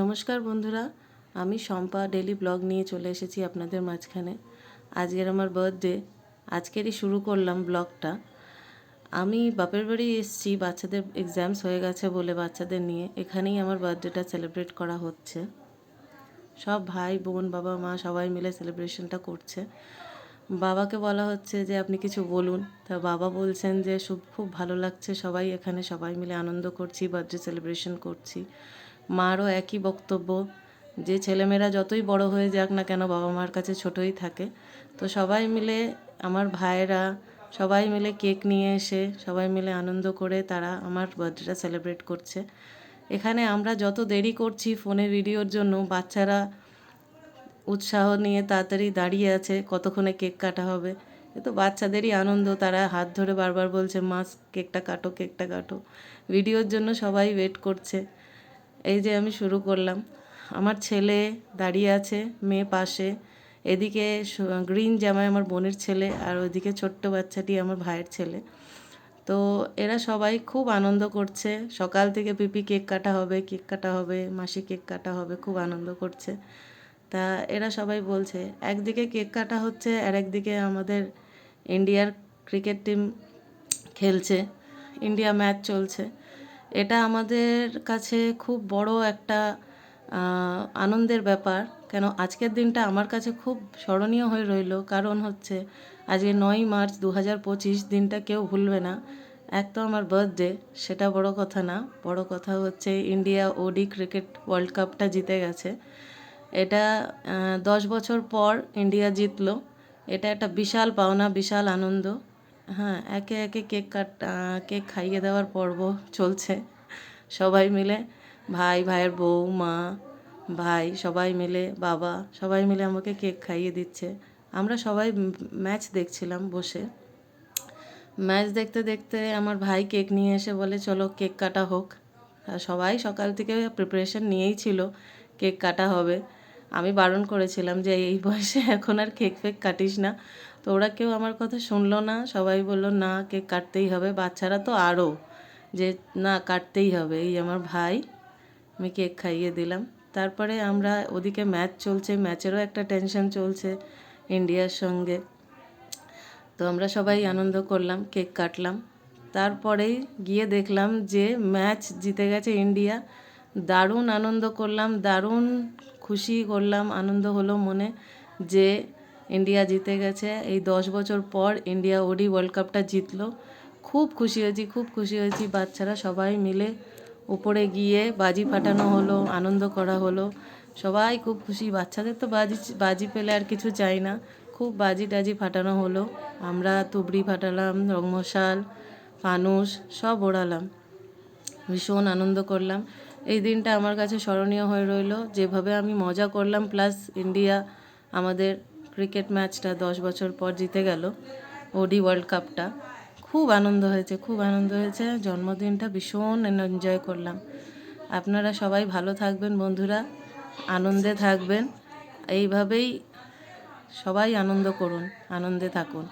নমস্কার বন্ধুরা, আমি শম্পা ডেলি ব্লগ নিয়ে চলে এসেছি আপনাদের মাঝখানে। আজকের আমার বার্থডে, আজকেরই শুরু করলাম ব্লগটা। আমি বাপের বাড়ি এসেছি, বাচ্চাদের এক্সামস হয়ে গেছে বলে বাচ্চাদের নিয়ে এখানেই আমার বার্থডেটা সেলিব্রেট করা হচ্ছে। সব ভাই বোন বাবা মা সবাই মিলে সেলিব্রেশনটা করছে। বাবাকে বলা হচ্ছে যে আপনি কিছু বলুন, তা বাবা বলছেন যে খুব ভালো লাগছে, সবাই এখানে সবাই মিলে আনন্দ করছি, বার্থডে সেলিব্রেশন করছি। মারও একই বক্তব্য যে ছেলেমেয়েরা যতই বড় হয়ে যাক না কেন বাবা মার কাছে ছোটই থাকে। তো সবাই মিলে আমার ভাইয়েরা সবাই মিলে কেক নিয়ে এসে সবাই মিলে আনন্দ করে তারা আমার বার্থডেটা সেলিব্রেট করছে। এখানে আমরা যত দেরি করছি ফোনে ভিডিওর জন্য, বাচ্চারা উৎসাহ নিয়ে তাড়াতাড়ি দাঁড়িয়ে আছে কতক্ষণে কেক কাটা হবে। এ তো বাচ্চাদেরই আনন্দ, তারা হাত ধরে বারবার বলছে মা কেকটা কাটো কেকটা কাটো। ভিডিওর জন্য সবাই ওয়েট করছে। এই যে আমি শুরু করলাম, আমার ছেলে দাঁড়িয়ে আছে, মেয়ে পাশে, এদিকে গ্রিন জামায় আমার বোনের ছেলে, আর ওইদিকে ছোট্ট বাচ্চাটি আমার ভাইয়ের ছেলে। তো এরা সবাই খুব আনন্দ করছে, সকাল থেকে পিপি কেক কাটা হবে কেক কাটা হবে, মাসি কেক কাটা হবে, খুব আনন্দ করছে। তা এরা সবাই বলছে, একদিকে কেক কাটা হচ্ছে আর একদিকে আমাদের ইন্ডিয়ার ক্রিকেট টিম খেলছে, ইন্ডিয়া ম্যাচ চলছে। এটা আমাদের কাছে খুব বড় একটা আনন্দের ব্যাপার। কেন আজকের দিনটা আমার কাছে খুব স্মরণীয় হয়ে রইল, কারণ হচ্ছে আজকে 9ই মার্চ 2025, দিনটা কেউ ভুলবে না। এক তো আমার বার্থডে, সেটা বড় কথা না, বড় কথা হচ্ছে ইন্ডিয়া ওডি ক্রিকেট ওয়ার্ল্ড কাপটা জিতে গেছে। এটা 10 বছর পর ইন্ডিয়া জিতলো। এটা একটা বিশাল পাওনা, বিশাল আনন্দ। হ্যাঁ, একে একে কেক খাইয়ে দেওয়ার পর্ব চলছে। সবাই মিলে ভাইয়ের বউ, মা, ভাই সবাই মিলে, বাবা সবাই মিলে আমাকে কেক খাইয়ে দিচ্ছে। আমরা সবাই ম্যাচ দেখছিলাম বসে। ম্যাচ দেখতে দেখতে আমার ভাই কেক নিয়ে এসে বলে চলো কেক কাটা হোক। সবাই সকাল থেকে প্রিপারেশন নিয়েই ছিল কেক কাটা হবে। আমি বারণ করেছিলাম যে এই বয়সে এখন আর কেক ফেক কাটিস না। তো ওরা কেউ আমার কথা শুনলো না, সবাই বললো না কেক কাটতেই হবে। বাচ্চারা তো আরও যে না কাটতেই হবে। এই আমার ভাই, আমি কেক খাইয়ে দিলাম। তারপরে আমরা ওদিকে ম্যাচ চলছে, ম্যাচেরও একটা টেনশন চলছে ইন্ডিয়ার সঙ্গে। তো আমরা সবাই আনন্দ করলাম, কেক কাটলাম। তারপরেই গিয়ে দেখলাম যে ম্যাচ জিতে গেছে ইন্ডিয়া। দারুণ আনন্দ করলাম, দারুণ খুশি করলাম, আনন্দ হলো মনে যে ইন্ডিয়া জিতে গেছে। এই 10 বছর পর ইন্ডিয়া ওডি ওয়ার্ল্ড কাপটা জিতলো। খুব খুশি হয়েছি, খুব খুশি হয়েছি। বাচ্চারা সবাই মিলে উপরে গিয়ে বাজি ফাটানো হলো, আনন্দ করা হলো, সবাই খুব খুশি। বাচ্চাদের তো বাজি পেলে আর কিছু চাই না। খুব বাজি টাজি ফাটানো হলো, আমরা তুবড়ি ফাটালাম, রংমশাল, ফানুস সব ওড়ালাম, ভীষণ আনন্দ করলাম। এই দিনটা আমার কাছে স্মরণীয় হয়ে রইল, যেভাবে আমি মজা করলাম, প্লাস ইন্ডিয়া আমাদের ক্রিকেট ম্যাচটা 10 বছর পর জিতে গেল, ওডি ওয়ার্ল্ড কাপটা। খুব আনন্দ হয়েছে, খুব আনন্দ হয়েছে। জন্মদিনটা ভীষণ এনজয় করলাম। আপনারা সবাই ভালো থাকবেন বন্ধুরা, আনন্দে থাকবেন, এইভাবেই সবাই আনন্দ করুন, আনন্দে থাকুন।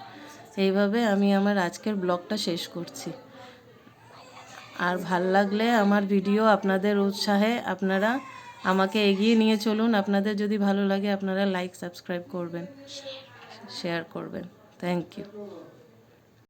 এইভাবে আমি আমার আজকের ব্লগটা শেষ করছি। আর ভাল লাগলে আমার ভিডিও আপনাদের উৎসাহে আপনারা আমাকে এগিয়ে নিয়ে চলুন। আপনাদের যদি ভালো লাগে আপনারা লাইক সাবস্ক্রাইব করবেন, শেয়ার করবেন। Thank you.